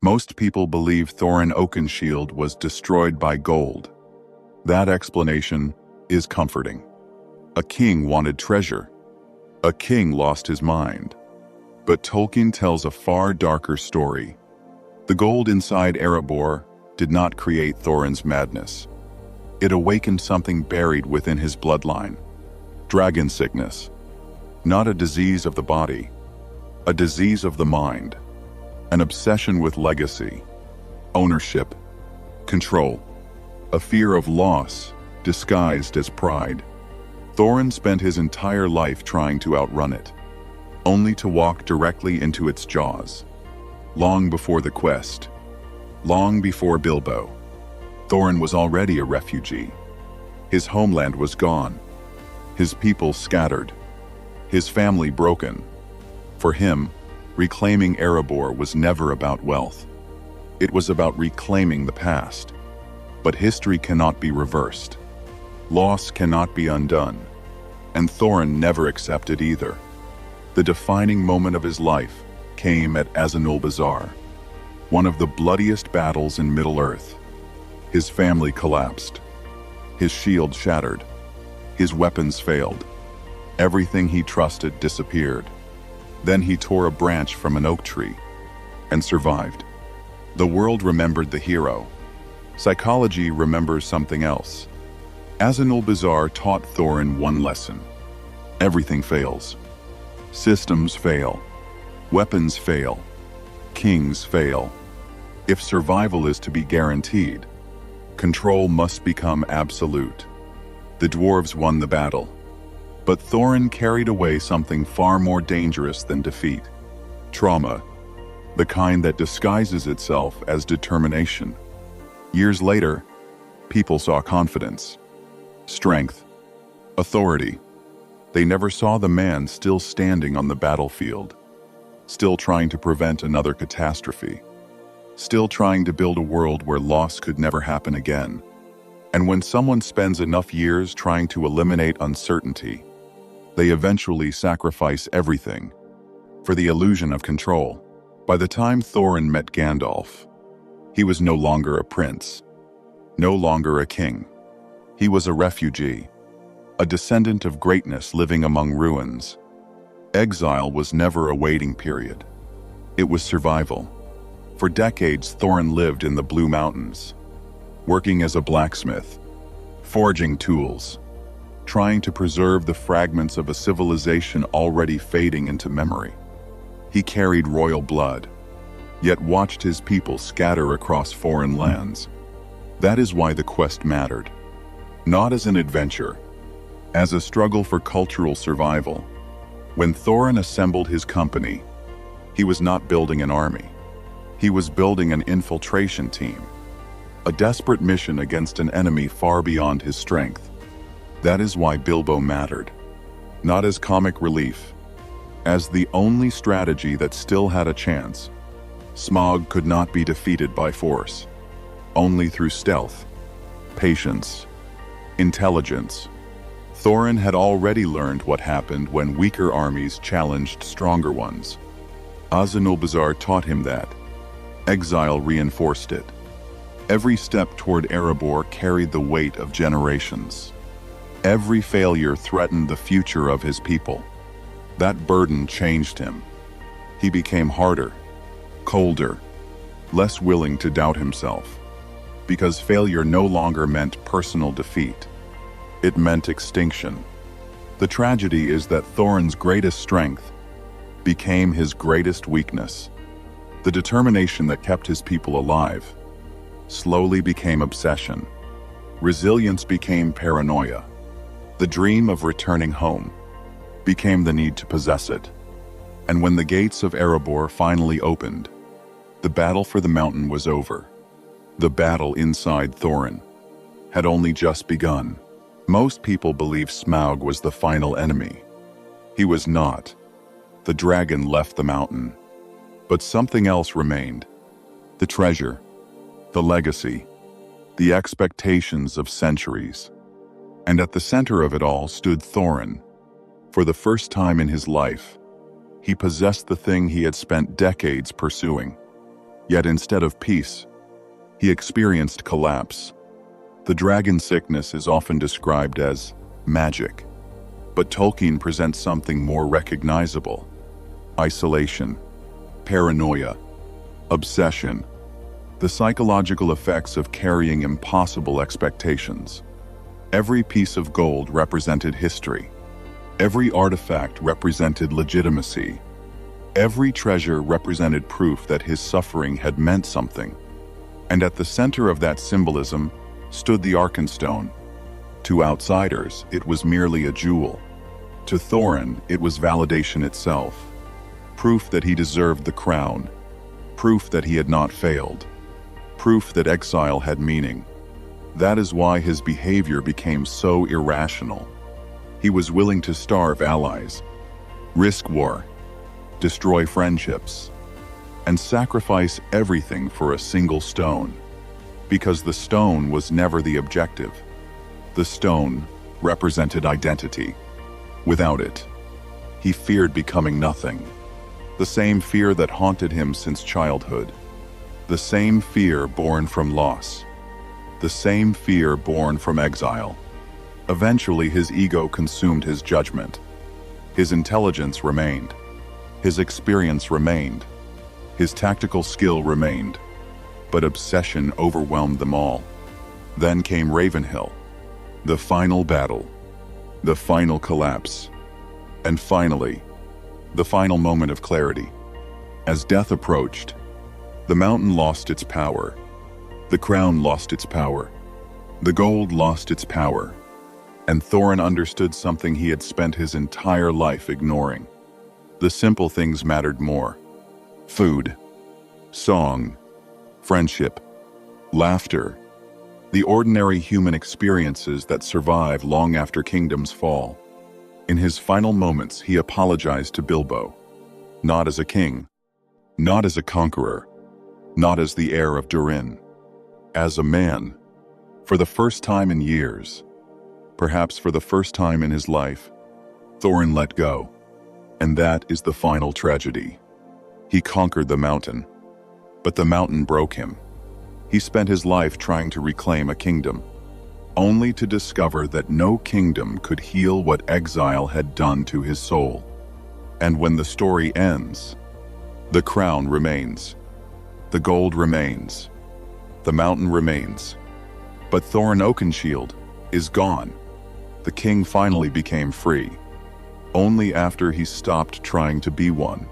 Most people believe Thorin Oakenshield was destroyed by gold. That explanation is comforting. A king wanted treasure. A king lost his mind. But Tolkien tells a far darker story. The gold inside Erebor did not create Thorin's madness. It awakened something buried within his bloodline. Dragon sickness. Not a disease of the body, a disease of the mind. An obsession with legacy, ownership, control, a fear of loss disguised as pride. Thorin spent his entire life trying to outrun it, only to walk directly into its jaws. Long before the quest, long before Bilbo, Thorin was already a refugee. His homeland was gone, his people scattered, his family broken. For him, reclaiming Erebor was never about wealth. It was about reclaiming the past. But history cannot be reversed. Loss cannot be undone. And Thorin never accepted either. The defining moment of his life came at Azanulbizar, one of the bloodiest battles in Middle-earth. His family collapsed. His shield shattered. His weapons failed. Everything he trusted disappeared. Then he tore a branch from an oak tree and survived. The world remembered the hero. Psychology remembers something else. Azanulbizar taught Thorin one lesson. Everything fails. Systems fail. Weapons fail. Kings fail. If survival is to be guaranteed, control must become absolute. The dwarves won the battle. But Thorin carried away something far more dangerous than defeat. Trauma, the kind that disguises itself as determination. Years later, people saw confidence, strength, authority. They never saw the man still standing on the battlefield, still trying to prevent another catastrophe, still trying to build a world where loss could never happen again. And when someone spends enough years trying to eliminate uncertainty, they eventually sacrifice everything for the illusion of control. By the time Thorin met Gandalf, he was no longer a prince, no longer a king. He was a refugee, a descendant of greatness living among ruins. Exile was never a waiting period. It was survival. For decades, Thorin lived in the Blue Mountains, working as a blacksmith, forging tools, trying to preserve the fragments of a civilization already fading into memory. He carried royal blood, yet watched his people scatter across foreign lands. That is why the quest mattered. Not as an adventure, as a struggle for cultural survival. When Thorin assembled his company, he was not building an army. He was building an infiltration team, a desperate mission against an enemy far beyond his strength. That is why Bilbo mattered, not as comic relief, as the only strategy that still had a chance. Smaug could not be defeated by force, only through stealth, patience, intelligence. Thorin had already learned what happened when weaker armies challenged stronger ones. Azanulbizar taught him that. Exile reinforced it. Every step toward Erebor carried the weight of generations. Every failure threatened the future of his people. That burden changed him. He became harder, colder, less willing to doubt himself. Because failure no longer meant personal defeat. It meant extinction. The tragedy is that Thorin's greatest strength became his greatest weakness. The determination that kept his people alive slowly became obsession. Resilience became paranoia. The dream of returning home became the need to possess it. And when the gates of Erebor finally opened, the battle for the mountain was over. The battle inside Thorin had only just begun. Most people believe Smaug was the final enemy. He was not. The dragon left the mountain. But something else remained. The treasure, the legacy, the expectations of centuries. And at the center of it all stood Thorin. For the first time in his life, he possessed the thing he had spent decades pursuing. Yet instead of peace, he experienced collapse. The dragon sickness is often described as magic, but Tolkien presents something more recognizable: isolation, paranoia, obsession, the psychological effects of carrying impossible expectations. Every piece of gold represented history. Every artifact represented legitimacy. Every treasure represented proof that his suffering had meant something. And at the center of that symbolism stood the Arkenstone. To outsiders, it was merely a jewel. To Thorin, it was validation itself. Proof that he deserved the crown. Proof that he had not failed. Proof that exile had meaning. That is why his behavior became so irrational. He was willing to starve allies, risk war, destroy friendships, and sacrifice everything for a single stone. Because the stone was never the objective. The stone represented identity. Without it, he feared becoming nothing. The same fear that haunted him since childhood. The same fear born from loss. The same fear born from exile. Eventually, his ego consumed his judgment. His intelligence remained. His experience remained. His tactical skill remained. But obsession overwhelmed them all. Then came Ravenhill, the final battle, the final collapse, and finally, the final moment of clarity. As death approached, the mountain lost its power. The crown lost its power. The gold lost its power. And Thorin understood something he had spent his entire life ignoring. The simple things mattered more. Food, song, friendship, laughter, the ordinary human experiences that survive long after kingdoms fall. In his final moments, he apologized to Bilbo, not as a king, not as a conqueror, not as the heir of Durin, as a man. For the first time in years, perhaps for the first time in his life, Thorin let go. And that is the final tragedy. He conquered the mountain, but the mountain broke him. He spent his life trying to reclaim a kingdom, only to discover that no kingdom could heal what exile had done to his soul. And when the story ends, the crown remains, the gold remains, the mountain remains, but Thorin Oakenshield is gone. The king finally became free, only after he stopped trying to be one.